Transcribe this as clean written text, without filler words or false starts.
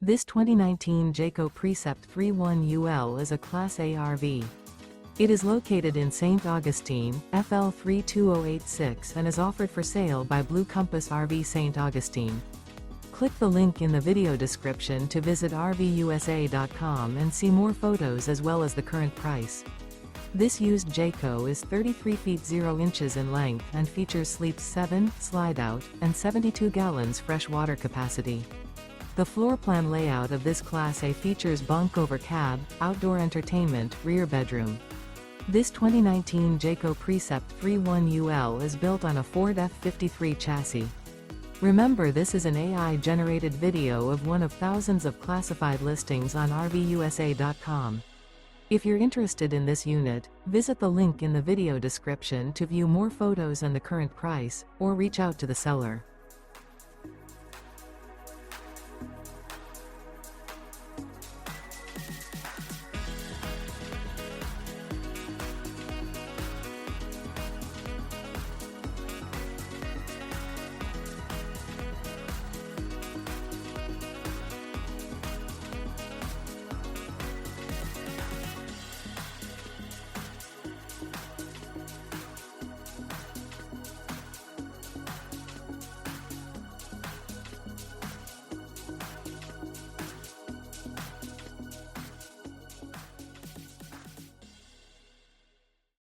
This 2019 Jayco Precept 31UL is a Class A RV. It is located in St. Augustine, FL 32086 and is offered for sale by Blue Compass RV St. Augustine. Click the link in the video description to visit RVUSA.com and see more photos as well as the current price. This used Jayco is 33 feet 0 inches in length and features sleeps 7, Slideout, and 72 gallons fresh water capacity. The floor plan layout of this Class A features bunk over cab, outdoor entertainment, rear bedroom. This 2019 Jayco Precept 31UL is built on a Ford F53 chassis. Remember, this is an AI-generated video of one of thousands of classified listings on RVUSA.com. If you're interested in this unit, visit the link in the video description to view more photos and the current price, or reach out to the seller.